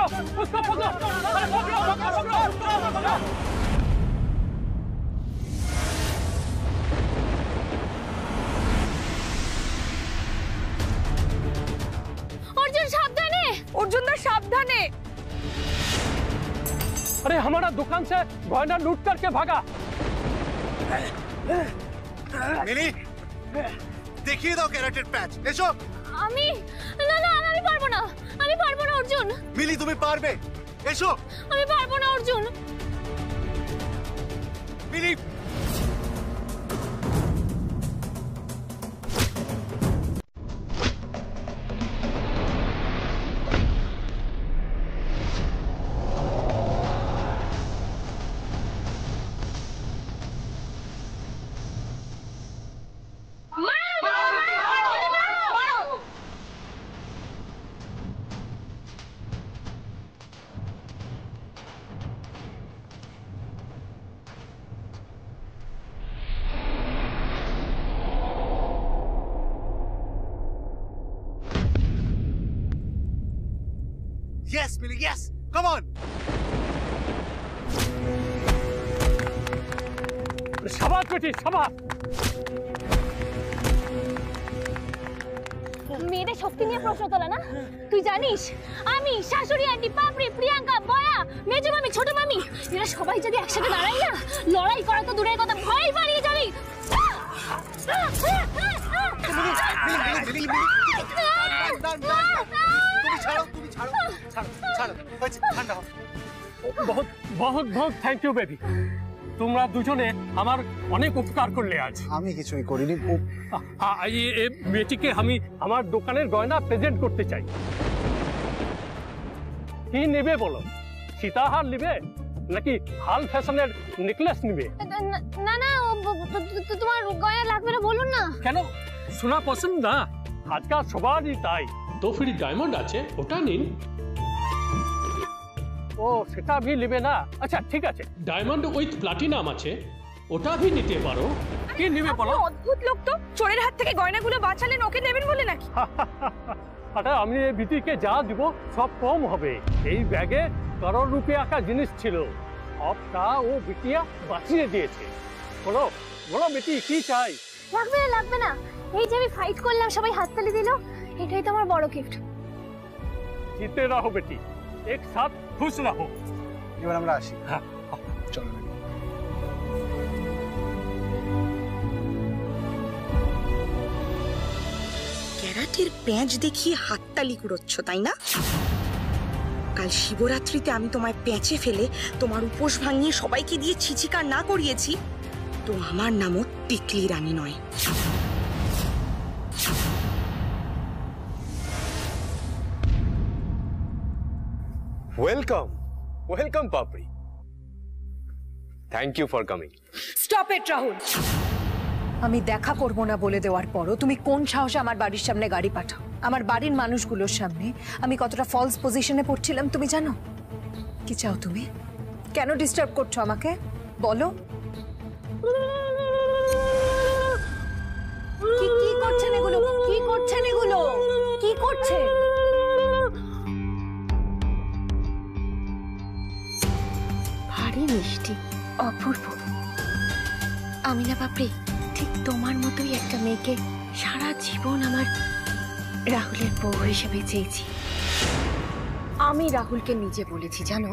पकड़ो उसको पकड़ो, अरे पकड़ो पकड़ो पकड़ो। अर्जुन सावधाने, अर्जुन दा सावधाने। अरे हमारा दुकान से गहना लूट करके भागा। मिली देखिए दाও ক্যারাটের প্যাচ। এসো। আমি না না আমি পারবো না, আমি পারবো না অর্জুন। মিলি তুমি পারবে, এসো। আমি পারবো না অর্জুন। মিলি Yes, Millie, yes. Come on. शाबाश बेटी शाबाश। মেয়েদের শক্তি নিয়ে প্রশ্ন তোলা না? তুই জানিস আমি শাশুড়ি আন্টি পাপড়ি প্রিয়াঙ্কা বয়া মেজো মামি ছোট মামি এরা সবাই যদি একসাথে দাঁড়াই না লড়াই করা তো দূরের কথা ভয় পালিয়ে যাবি। बहुत बहुत बहुत थैंक यू बेबी। তোমরা দুজনে আমার অনেক উপকার করলে আজ। আমি কিছুই করিনি। এই মেয়েটিকে আমি আমার দোকানের গয়না প্রেজেন্ট করতে চাই। কি নেবে বলো? সীতাহার নেবে নাকি হাল ফ্যাশনের নেকলেস নেবে? না না তোমার গয়না লাগবে না বলুন না। কেন সোনা পছন্দ না? আজকাল সবারই তাই। তো ফির ডায়মন্ড আছে ওটা নিন। ও সেটা भी নেবে না? আচ্ছা ঠিক আছে। ডায়মন্ড উইথ প্লাটিনাম আছে ওটা भी নিতে পারো। কি নেবে বলো? অদ্ভুত লোক তো, চোরের হাত থেকে গয়নাগুলো বাঁচালেন ওকে নেবেন বলে নাকি? আরে আমি এই বিটিকে যা দিব সব কম হবে। এই ব্যাগে করোড় রুপিয়া का জিনিস ছিল, সবটা ও বিটিয়া বাঁচিয়ে দিয়েছে। বলো বলো বেটি কি চাই? লাগবে না লাগবে না, এই যে আমি ফাইট করলাম সবাই হাততালি দিল, এটাই তো আমার বড় গিফট। जीते रहो बेटी, एक साथ खुश रहो। এবার আমরা আসি। হ্যাঁ চলো। ক্যারাটের প্যাঁচ দেখিয়ে হাততালি কুড়োচ্ছ তাই না? কাল শিবরাত্রিতে আমি তোমায় প্যাঁচে ফেলে তোমার উপোস ভাঙিয়ে সবাইকে দিয়ে ছিচিকার না করিয়েছি তো আমার নামও টিকলি রানী নয়। Welcome welcome Papri. Thank you for coming. Stop it Rahul. আমি দেখা করব না বলে দেওয়ার পরও তুমি কোন সাহসে আমার বাড়ির সামনে গাড়ি পাঠাও? আমার বাড়ির মানুষগুলোর সামনে আমি কতটা ফলস পজিশনে পড়ছিলাম তুমি জানো? কি চাও তুমি? কেন ডিস্টার্ব করছো আমাকে বলো? কি করছেন এগুলো? কি করছেন এগুলো? কি করছে? ভারী মিষ্টি অপূর্ব। আমি না পাপড়ি ঠিক তোমার মতোই একটা মেয়েকে সারা জীবন আমার রাহুলের বউ হিসেবে চেয়েছি। আমি রাহুলকে নিজে বলেছি জানো,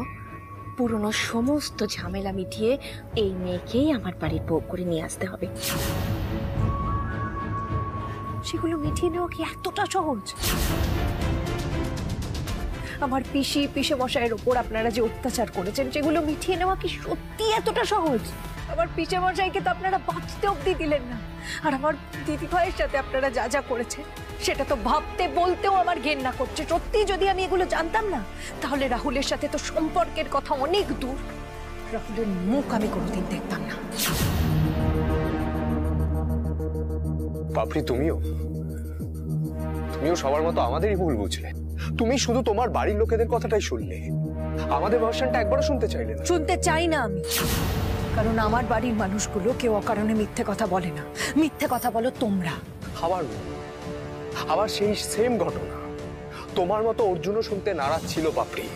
পুরনো সমস্ত ঝামেলা মিটিয়ে এই মেয়েকেই আমার বাড়ির বউ করে নিয়ে আসতে হবে। সেগুলো মিটিয়ে নেওয়া কি এতটা সহজ? আমার পিসে মশাইয়ের ওপর আপনারা যে অত্যাচার করেছেন সেগুলো মিটিয়ে নেওয়া কি সত্যি এতটা সহজ? আমার পিসে মশাইকে তো আপনারা বাঁচতে অব্দি দিলেন না, আর আমার দিদি ভাইয়ের সাথে আপনারা যা যা করেছেন সেটা তো ভাবতে বলতেও আমার ঘেন্না করছে। সত্যি যদি আমি এগুলো জানতাম না তাহলে রাহুলের সাথে তো সম্পর্কের কথা অনেক দূর, রাহুলের মুখ আমি কোনোদিন দেখতাম না। পাপড়ি তুমিও সবার মতো আমাদেরই ভুল বুঝলে। তুমি শুধু তোমার বাড়ির লোকেদের কথাটাই শুনলে, আমাদের ভার্সনটা একবারও শুনতে চাইলে না। শুনতে চাই না আমি, কারণ আমার বাড়ির মানুষগুলো কেউ অকারণে মিথ্যে কথা বলে না। মিথ্যে কথা বলো তোমরা। আবার সেই সেম ঘটনা, তোমার মতো অর্জুনও শুনতে নারাজ ছিল পাপড়ি,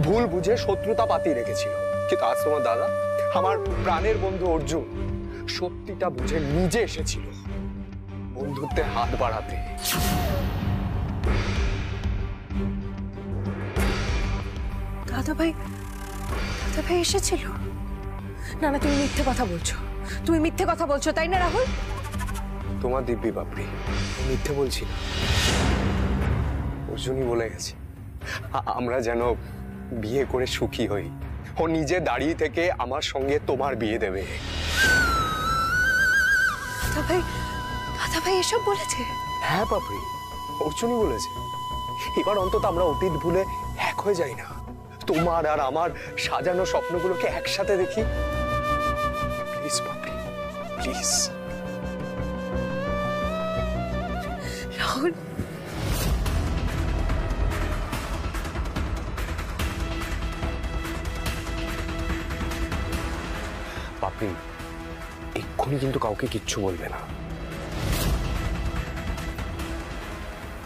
ভুল বুঝে শত্রুতা পাতিয়ে রেখেছিল। কিন্তু আজ তোমার দাদা, আমার প্রাণের বন্ধু অর্জুন, সত্যিটা বুঝে নিজে এসেছিল বন্ধুত্বের হাত বাড়াতে। দাদা ভাই এসেছিল? না না, তুমি মিথ্যে কথা বলছো, তুমি মিথ্যে কথা বলছো, তাই না রাহুল? তোমার দিব্যি পাপড়ি, মিথ্যে বলছি না। অর্জুনই বলে গেছে আমরা যেন বিয়ে করে সুখী হই। ও নিজে দাঁড়িয়ে থেকে আমার সঙ্গে তোমার বিয়ে দেবে। দাদা ভাই এসব বলেছে? হ্যাঁ পাপড়ি, অর্জুনই বলেছে। এবার অন্তত আমরা অতীত ভুলে এক হয়ে যাই না, তোমার আর আমার সাজানো স্বপ্নগুলোকে একসাথে দেখি। Please Papri, please. রাহুল, পাপড়ি, এক্ষুনি কিন্তু কাউকে কিচ্ছু বলবে না।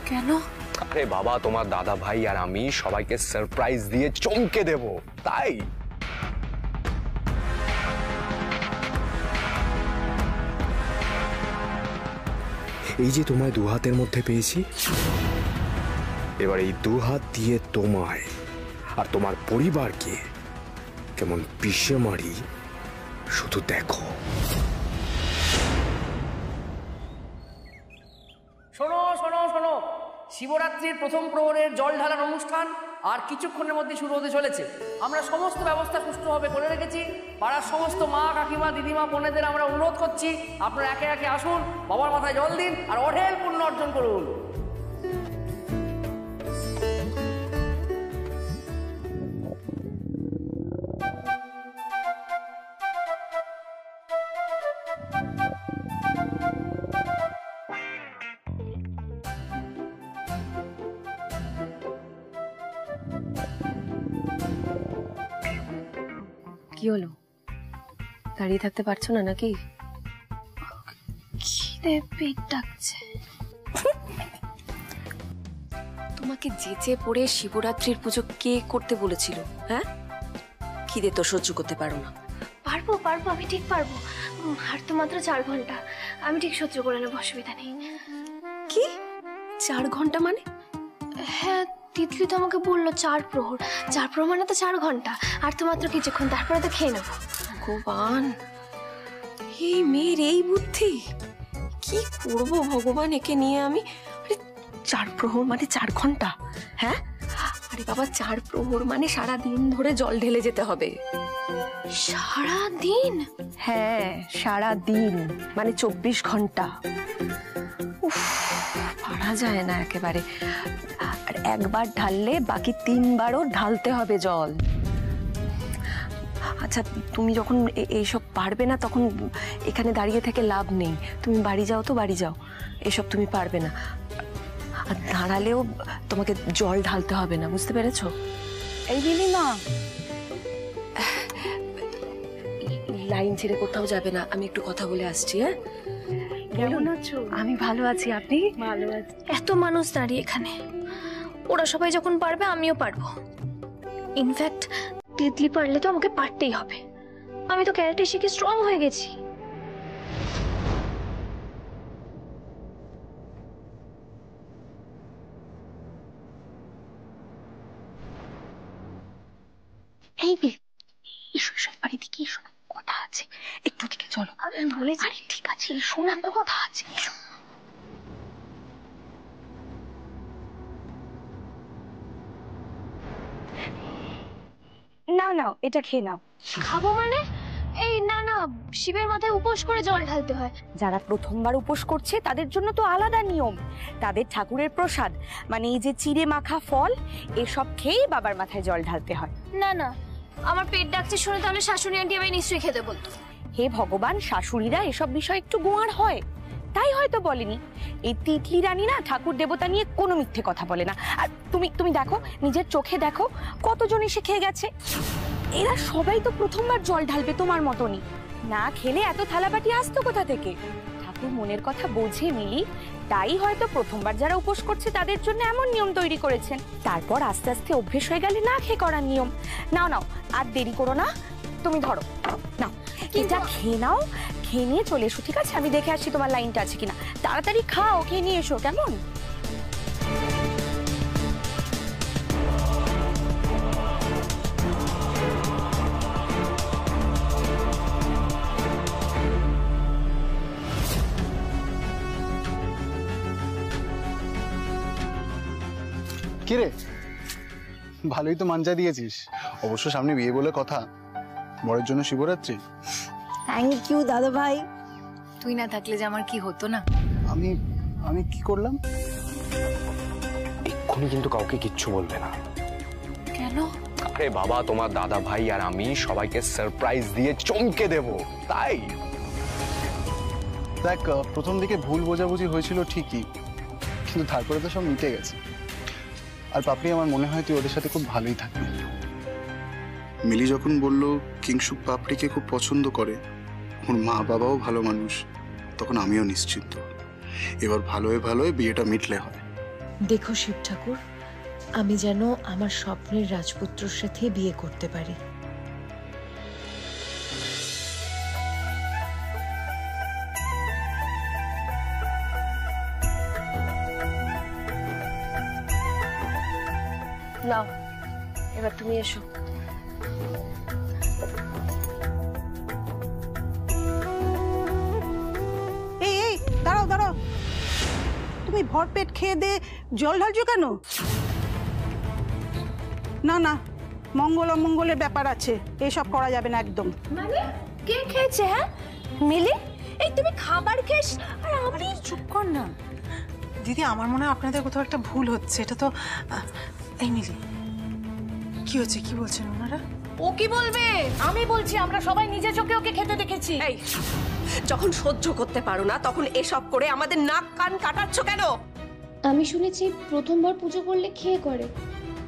কেন? আরে বাবা, তোমার দাদা ভাই আর আমি সবাইকে সারপ্রাইজ দিয়ে চমকে দেব, তাই। এই যে তোমায় দু হাতের মধ্যে পেয়েছি, এবার এই দু হাত দিয়ে তোমায় আর তোমার পরিবারকে কেমন পিষে মারি শুধু দেখো। শোনো শোনো শোনো, শিবরাত্রির প্রথম প্রহরের জল ঢালার অনুষ্ঠান আর কিছুক্ষণের মধ্যে শুরু হতে চলেছে। আমরা সমস্ত ব্যবস্থা সুষ্ঠুভাবে করে রেখেছি। পাড়ার সমস্ত মা, কাকিমা, দিদিমা, বোনেদের আমরা অনুরোধ করছি, আপনারা একে একে আসুন, বাবার মাথায় জল দিন আর অঢেল পুণ্য অর্জন করুন। কি হলো, দাঁড়িয়ে থাকতে পারছো না নাকি? খিদে পেট ডাকছে। তোমাকে যেচে পড়ে শিবরাত্রির পুজো কে করতে বলেছিল? হ্যাঁ, খিদে তো সহ্য করতে পারো না। পারবো পারবো, আমি ঠিক পারবো। আর তো মাত্র 4 ঘন্টা, আমি ঠিক সহ্য করে নেবো, অসুবিধা নেই। কি 4 ঘন্টা মানে? হ্যাঁ, তিতলি তো আমাকে বললো 4 প্রহর। 4 প্রহর মানে তো 4 ঘন্টা, আর তো মাত্র কিছুক্ষণ, তারপরে তো খেয়ে নেবো। ভগবান, এই মেয়ের এই বুদ্ধি! কি করবো ভগবান একে নিয়ে আমি? আরে 4 প্রহর মানে 4 ঘন্টা? হ্যাঁ, আরে বাবা, 4 প্রহর মানে সারা দিন ধরে জল ঢেলে যেতে হবে। সারা দিন? হ্যাঁ, সারা দিন মানে 24 ঘন্টা। উফ, পারা যায় না একেবারে। আর একবার ঢাললে বাকি 3 বারও ঢালতে হবে জল। আচ্ছা, তুমি যখন এইসব পারবে না তখন এখানে দাঁড়িয়ে থেকে লাভ নেই। তুমি বাড়ি যাও তো, বাড়ি যাও। এসব তুমি পারবে না। আর দাঁড়ালেও তোমাকে জল ঢালতে হবে না, বুঝতে পেরেছো? এই নীলিমা, লাইন ছেড়ে কোথাও যাবে না, আমি একটু কথা বলে আসছি। হ্যাঁ, কেমন আছো? আমি ভালো আছি, আপনি? ভালো আছি। এত মানুষ দাঁড়িয়ে এখানে, ওরা সবাই যখন পারবে আমিও পারবো। ইনফ্যাক্ট তিতলি পারলে তো আমাকে পারতেই হবে। আমি তো ক্যারাটে শিখে স্ট্রং হয়ে গেছি। এই বাড়িতে কি শোনা কথা আছে, একটু দিকে চলো। আমি বলেছি ঠিক আছে, শোনা তো কথা আছে। না না, এটা খেয়ে নাও। খাবো মানে? এই না না, শিবের মাথায় উপোস করে জল ঢালতে হয়। যারা প্রথমবার উপোস করছে তাদের জন্য তো আলাদা নিয়ম। তাদের ঠাকুরের প্রসাদ মানে এই যে চিড়ে মাখা ফল, এসব খেয়েই বাবার মাথায় জল ঢালতে হয়। না না, আমার পেট ডাকছে শুনে তাহলে শাশুড়ি আন্টি আমায় নিশ্চয়ই খেতে বলতো। হে ভগবান, শাশুড়িরা এসব বিষয় একটু গোয়ার হয়, তাই হয়তো বলেনি। এই তিতলি রানী না ঠাকুর দেবতা নিয়ে কোনো মিথ্যে কথা বলে না। আর তুমি দেখো, নিজের চোখে দেখো কতজন এসে খেয়ে গেছে। এরা সবাই তো প্রথমবার জল ঢালবে তোমার মতনই। না খেলে এত থালাবাটি আসতো কোথা থেকে? ঠাকুর দাদু মনের কথা বোঝে মিলি, তাই হয়তো প্রথমবার যারা উপোস করছে তাদের জন্য এমন নিয়ম তৈরি করেছেন। তারপর আস্তে আস্তে অভ্যেস হয়ে গেলে না খেয়ে করার নিয়ম। নাও নাও, আর দেরি করো না, তুমি ধরো নাও, এটা খেয়ে নাও, খেয়ে নিয়ে চলে এসো, ঠিক আছে? আমি দেখে আসছি তোমার লাইনটা আছে কিনা। তাড়াতাড়ি খাও, খেয়ে নিয়ে এসো, কেমন? কিরে, ভালোই তো মাঞ্জা দিয়েছিস। অবশ্য সামনে বিয়ে বলে কথা, বরের জন্য শিবরাত্রি। থ্যাংক ইউ দাদা ভাই। তুই না থাকলে যে আমার কি হতো না। আমি আমি কি করলাম? এক্ষুনি কিন্তু কাউকে কিচ্ছু বলবে না। কেন? আরে বাবা, তোমার দাদা ভাই আর আমি সবাইকে সারপ্রাইজ দিয়ে চমকে দেব, তাই। দেখ, প্রথম দিকে ভুল বোঝাবুঝি হয়েছিল ঠিকই, কিন্তু তারপরে তো সব মিটে গেছে। আর পাপড়ি, আমার মনে হয় তুই ওদের সাথে খুব ভালোই থাকবি। মিলি যখন বলল কিংশুক পাপড়িকে খুব পছন্দ করে, ওর মা বাবাও ভালো মানুষ, তখন আমিও নিশ্চিন্ত। এবার ভালোয় ভালোয় বিয়েটা মিটলে হয়। দেখো শিব ঠাকুর, আমি যেন আমার স্বপ্নের রাজপুত্রর সাথে বিয়ে করতে পারি। নাও, এবার তুমি এসো। এই এই দাঁড়াও দাঁড়াও, তুমি ভরপেট খেয়ে দে জল ঢালছো কেন? না না, মঙ্গল অমঙ্গলের ব্যাপার আছে, এসব করা যাবে না একদম। মানে কে খেয়েছে? হ্যাঁ মিলি, এই তুমি খাবার খেস আর আমি? চুপ কর না দিদি, আমার মনে হয় আপনাদের কোথাও একটা ভুল হচ্ছে। এটা তো এই মিলি, কি হচ্ছে, কি বলছেন ওনারা? ও কি বলবে? আমি বলছি, আমরা সবাই নিজে চোখে ওকে খেতে দেখেছি। এই, যখন সহ্য করতে পারো না তখন এসব করে আমাদের নাক কান কাটাচ্ছ কেন? আমি শুনেছি প্রথমবার পুজো করলে খেয়ে করে,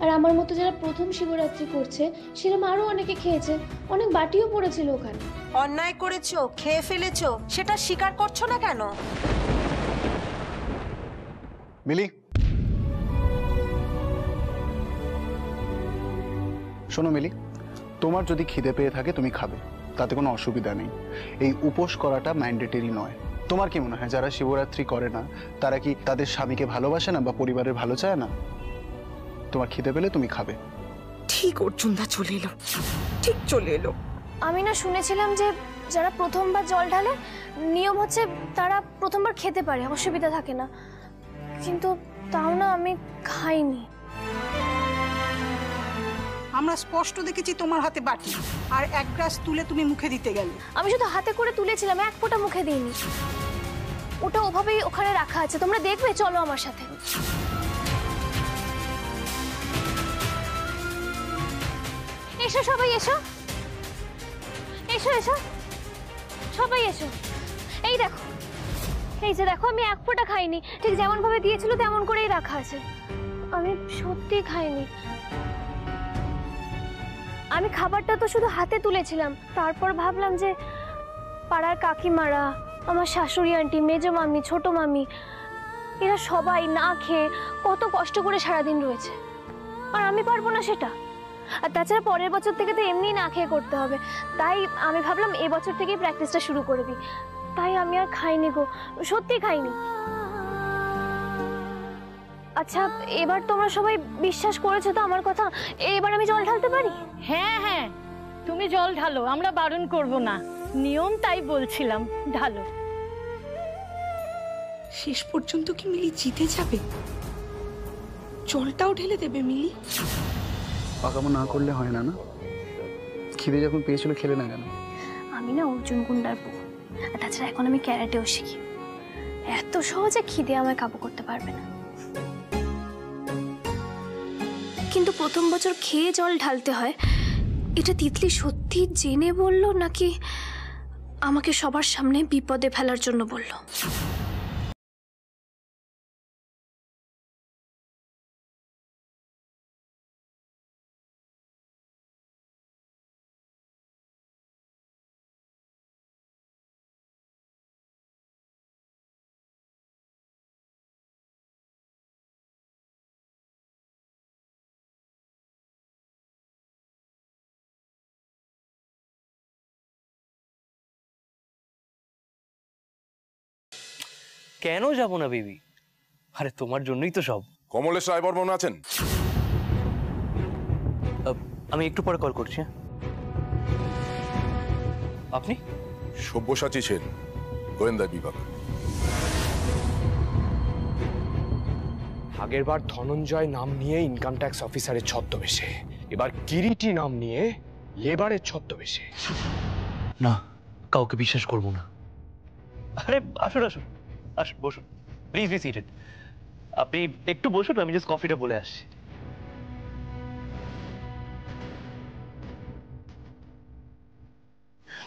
আর আমার মতো যারা প্রথম শিবরাত্রি করছে সেরকম আরো অনেকে খেয়েছে, অনেক বাটিও পড়েছিল ওখানে। অন্যায় করেছো, খেয়ে ফেলেছো, সেটা স্বীকার করছো না কেন? মিলি, শোনো মিলি, তোমার যদি খিদে পেয়ে থাকে তুমি খাবে, তাতে কোনো অসুবিধা নেই। এই উপোস করাটা ম্যান্ডেটরি নয়। তোমার কি মনে হয় যারা শিবরাত্রি করে না তারা কি তাদের স্বামীকে ভালোবাসে না বা পরিবারের ভালো চায় না? তোমার খিদে পেলে তুমি খাবে। ঠিক অর্জুনদা চলে এলো, ঠিক চলে এলো। আমি না শুনেছিলাম যে যারা প্রথমবার জল ঢালে নিয়ম হচ্ছে তারা প্রথমবার খেতে পারে, অসুবিধা থাকে না, কিন্তু তাও না আমি খাইনি। আমরা স্পষ্ট দেখেছি তোমার হাতে বাটি, আর এক গ্লাস তুলে তুমি মুখে দিতে গেলে। আমি শুধু হাতে করে তুলেছিলাম, এক ফোঁটা মুখে দিইনি। ওটা ওভাবেই ওখানে রাখা আছে, তোমরা দেখবে, চলো আমার সাথে। এসো সবাই, এসো এসো এসো সবাই এসো। এই দেখো, এই যে দেখো, আমি এক ফোঁটা খাইনি, ঠিক যেমন ভাবে দিয়েছিল তেমন করেই রাখা আছে। আমি সত্যি খাইনি। আমি খাবারটা তো শুধু হাতে তুলেছিলাম, তারপর ভাবলাম যে পাড়ার কাকিমারা, আমার শাশুড়ি আন্টি, মেজো মামি, ছোট মামি, এরা সবাই না খেয়ে কত কষ্ট করে সারাদিন রয়েছে, আর আমি পারবো না সেটা। আর তাছাড়া পরের বছর থেকে তো এমনি না খেয়ে করতে হবে, তাই আমি ভাবলাম এবছর থেকেই প্র্যাকটিসটা শুরু করে দিই। তাই আমি আর খাইনি গো, সত্যি খাইনি। আচ্ছা, এবার তোমরা সবাই বিশ্বাস করেছো তো আমার কথা? এবার আমি জল ঢালতে পারি? হ্যাঁ হ্যাঁ, তুমি জল ঢালো, আমরা বারণ করব না, নিয়ম তাই বলছিলাম, ঢালো। শেষ পর্যন্ত কি মিলি জিতে যাবে? জলটাও ঢেলে দেবে মিলি? পাকামো না করলে হয় না, না? খিদে যখন পেয়েছিল খেলে না কেন? আমি না অর্জুন গুন্ডার বউ, আর তাছাড়া এখন আমি ক্যারাটেও শিখি, এত সহজে খিদে আমায় কাবু করতে পারবে না। কিন্তু প্রথম বছর খেয়ে জল ঢালতে হয়, এটা তিতলি সত্যি জেনে বলল নাকি আমাকে সবার সামনে বিপদে ফেলার জন্য বলল? কেন যাব না বেবি? আরে তোমার জন্যই তো সব। কমলেশ রায় বর্মন আছেন? আমি একটু পরে কল করছি। আপনি? সব্যসাচী সেন, গোয়েন্দা বিভাগ। আগের বার ধনঞ্জয় নাম নিয়ে ইনকাম ট্যাক্স অফিসারের ছদ্মবেশে, এবার কিরিটি নাম নিয়ে লেবারের ছদ্মবেশে। না, কাউকে বিশ্বাস করবো না। আরে আসুন আসুন আসুন, বসুন, প্লিজ বি সিটেড। আপনি একটু বসুন, আমি জাস্ট কফিটা বলে আসছি।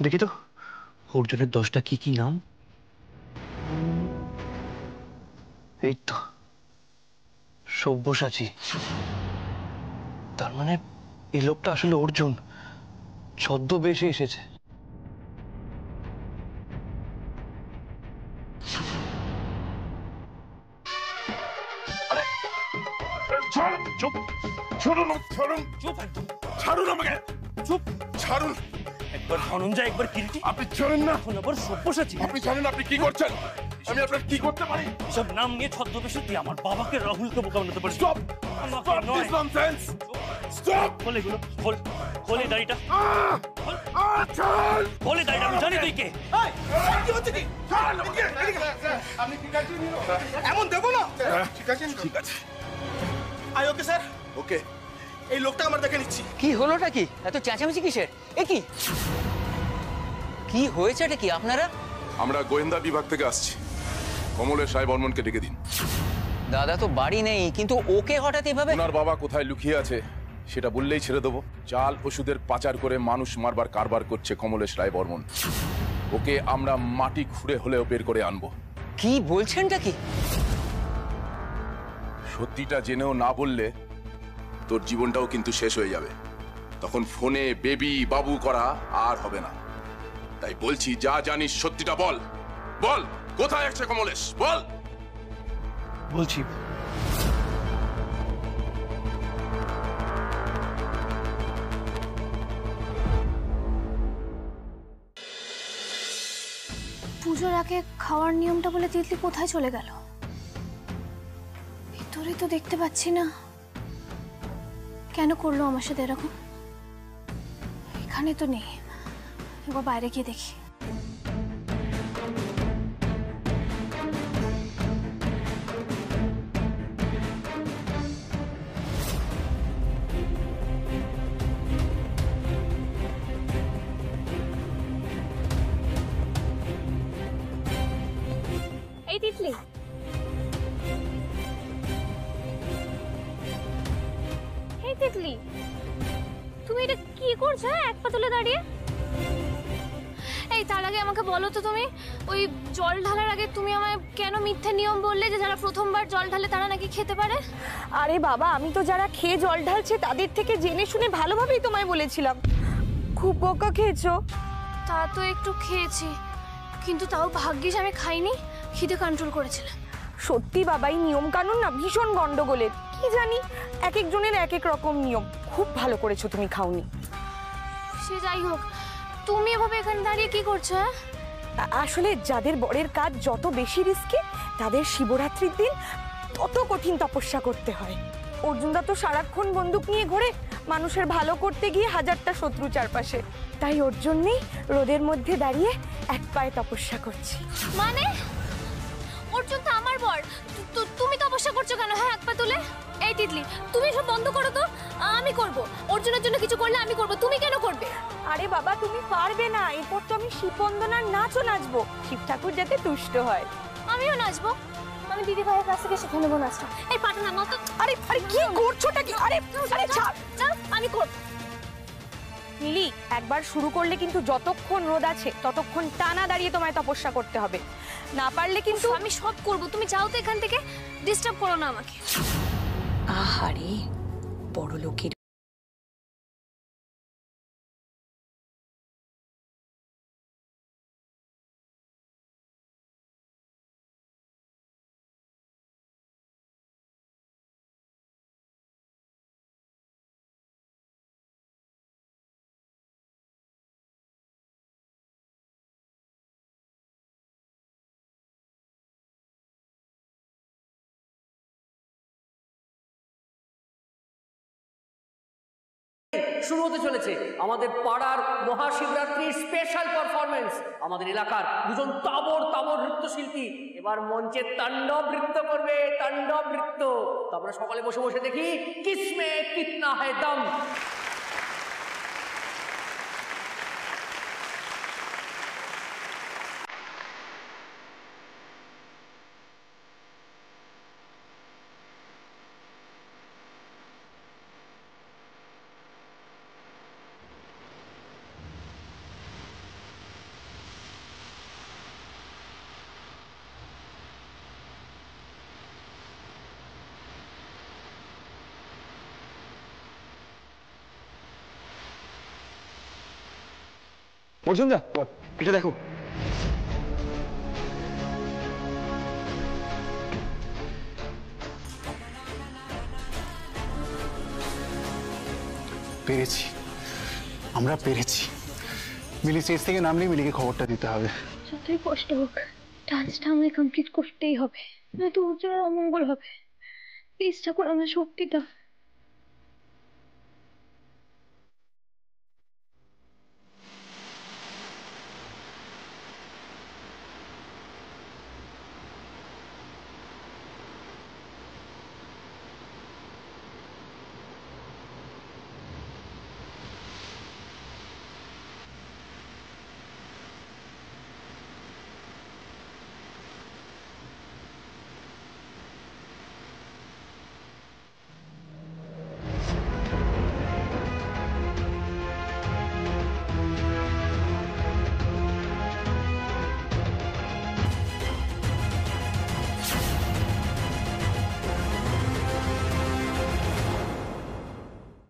দেখি তো অর্জুনের 10টা কি কি নাম। এই তো সব্যসাচী। তার মানে এই লোকটা আসলে অর্জুন, ছদ্মবেশে এসেছে। চুপ, ছাড়ুন, ছাড়ুন, চুপ, ছাড়ুন আমাকে, চুপ, ছাড়ুন। একবার ধনঞ্জয়, একবার কিরিটি। আপনি ছাড়েন না। এখন আবার সব্যসাচী। আপনি জানেন আপনি কি করছেন? আমি আপনার কি করতে পারি? সব নাম নিয়ে ছদ্মবেশে তুই আমার বাবাকে রাহুলকে বোকা বানাতে পারিস। স্টপ, আমাকে স্টপ নয়। This nonsense, stop. খোল এগুলো, খোল, খোল এই দাড়িটা। ছাড়, খোল এই দাড়িটা, আমি জানি তুই কে। কি হচ্ছে কি? আপনি ঠিক আছে? এমন দেবো না। ঠিক আছে, ঠিক আছে। I okay sir. ওকে, এই লোকটা আমার দেখে নিচ্ছি। কি হলোটা কি? এত চেঁচামেচি কিসের? এ কি কি হয়েছে? এটা কি আপনারা? আমরা গোয়েন্দা বিভাগ থেকে আসছি। কমলেশ রায় বর্মনকে ডেকে দিন। দাদা তো বাড়ি নেই, কিন্তু ওকে হঠাৎ এভাবে? ওনার বাবা কোথায় লুকিয়ে আছে সেটা বললেই ছেড়ে দেবো। জাল ওষুধের পাচার করে মানুষ মারবার কারবার করছে কমলেশ রায় বর্মন। ওকে আমরা মাটি খুঁড়ে হলেও বের করে আনবো। কি বলছেনটা কি? সত্যিটা জেনেও না বললে তোর জীবনটাও কিন্তু শেষ হয়ে যাবে। তখন ফোনে বেবি বাবু করা আর হবে না। তাই বলছি, যা জানিস সত্যিটা বল। বল, কোথায় আছে কমলেশ? বল। বলছি, পুজোর আগে খাওয়ার নিয়মটা বলে তিতলি কোথায় চলে গেল? ভিতরে তো দেখতে পাচ্ছি না। কেন করলো আমার সাথে এরকম? এখানে তো নেই, একবার বাইরে গিয়ে দেখি। এই তিতলি, এই তিতলি, তুমি এটা কি করছো? এক পা তুলে দাঁড়িয়ে। এই তার আগে আমাকে বলো তো, তুমি ওই জল ঢালার আগে তুমি আমায় কেন মিথ্যে নিয়ম বললে যে যারা প্রথমবার জল ঢালে তারা নাকি খেতে পারে? আরে বাবা, আমি তো যারা খেয়ে জল ঢালছে তাদের থেকে জেনে শুনে ভালোভাবেই তোমায় বলেছিলাম। খুব বকা খেয়েছো। তা তো একটু খেয়েছি, কিন্তু তাও ভাগ্যিস আমি খাইনি, খিদে কন্ট্রোল করেছিলাম। সত্যি বাবা, এই নিয়ম কানুন না ভীষণ গন্ডগোলের। কি জানি, এক একজনের এক এক রকম নিয়ম। খুব ভালো করেছো তুমি খাওনি। সে যাই হোক, তুমি এভাবে এখানে দাঁড়িয়ে কি করছো? আসলে যাদের বরের কাজ যত বেশি রিস্কি, তাদের শিবরাত্রির দিন তত কঠিন তপস্যা করতে হয়। অর্জুনদা তো সারাক্ষণ বন্দুক নিয়ে ঘোরে, মানুষের ভালো করতে গিয়ে হাজারটা শত্রু চারপাশে। তাই ওর জন্যেই রোদের মধ্যে দাঁড়িয়ে এক পায়ে তপস্যা করছি। মানে অর্জুন তো আমার বর, তুমি তপস্যা করছো কেন? হ্যাঁ, এক পা তুলে। এই তিতলি, তুমি সব বন্ধ করো তো। আমি করব, অর্জুনের জন্য কিছু করলে আমি করব, তুমি কেন করবে? আরে বাবা, তুমি পারবে না। এরপর তো আমি শিব বন্দনার নাচও নাচবো, শিব ঠাকুর যাতে তুষ্ট হয়। আমিও নাচবো, আমি দিদি ভাইয়ের কাছ থেকে শিখে নেবো নাচটা। এই পাটা নামাও তো। আরে আরে কি করছোটা কি? আরে আরে ছাড়, আমি করব। মিলি, একবার শুরু করলে কিন্তু যতক্ষণ রোদ আছে ততক্ষণ টানা দাঁড়িয়ে তোমায় তপস্যা করতে হবে। না পারলে কিন্তু আমি সব করব, তুমি যাও তো এখান থেকে, ডিস্টার্ব করো না আমাকে। আহারে, বড় লোকের শুরু হতে চলেছে আমাদের পাড়ার মহাশিবরাত্রির স্পেশাল পারফরমেন্স। আমাদের এলাকার দুজন তাবড় তাবড় নৃত্যশিল্পী এবার মঞ্চে তাণ্ডব নৃত্য করবে, তাণ্ডব নৃত্য। তারপরে সকালে বসে বসে দেখি কিসমে কিতনা है दम। অর্জুন দা, এটা দেখো। পেরেছি, আমরা পেরেছি। মিলি স্টেজ থেকে নামলেই মিলিকে খবরটা দিতে হবে। যতই কষ্ট হোক ডান্সটা আমায় কমপ্লিট করতেই হবে, নয়তো উজ্জ্বলের অমঙ্গল হবে। প্লিজ ঠাকুর, আমার শক্তি দাও।